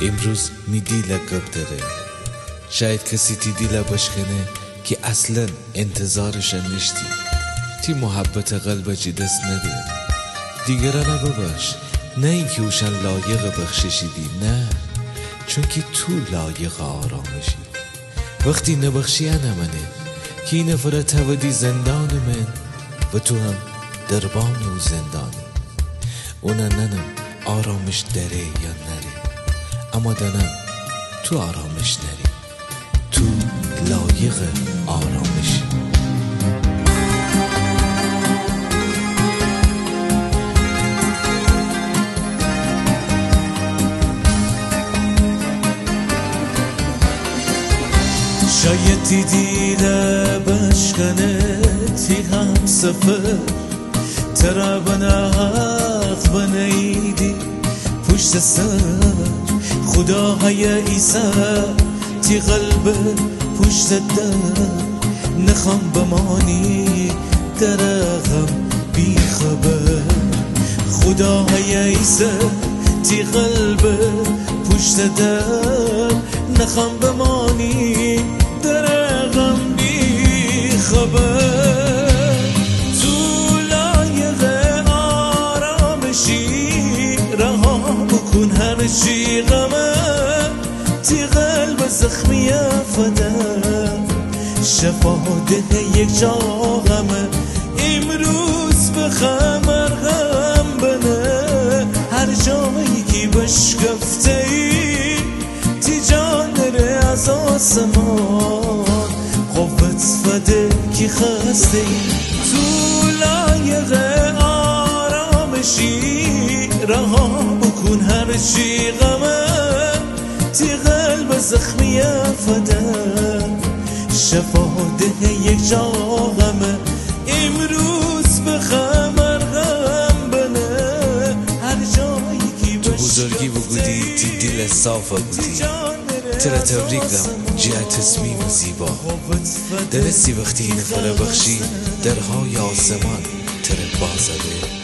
امروز میدی لقب داره. شاید کسی تی دیل بشکنه که اصلا انتظارش نشتی. تی محبت قلب چی دست نده. دیگران ببخش، نه اینکه اوشن لایق بخششی دی، نه، چون که تو لایق آرامشی. وقتی نبخشی منه که این نفرت هودی زندان من و تو هم دربان و زندانی. اونا ننم آرامش داره یا نره، اما دنم تو آرامش نری، تو لایق آرامشی. شاید دیدی بشکنه تی هم سفر ترا بنا حق بنیدی پشت سر خداهای عیسی تی قلب پشت در نخوام بمانی در غم بی خبر. خداهای عیسی تی قلب پشت در نخوام بمانی در غم بی خبر. تو لایق آرامشی رها بکن هر چی غمه تی قلب زخمی فدم شفا ده یک جا غمه. امروز بخم مرهم بنه هر جایی که بشکفته ای تی جان داره از آسمان قوت فده کی خسته ای. تو لایق آرامشی رها بکن هر چی غمه تی قلب زخمی فده شفا ده یک جا غمه. امروز بخم مرهم بنه هر جایی که تو بزرگی بگودی تی دل صافه بودی. ترا تبریکم جه تصمیم زیبا. درستی وقتی نفره بخشی درهای آسمان ترا بازده.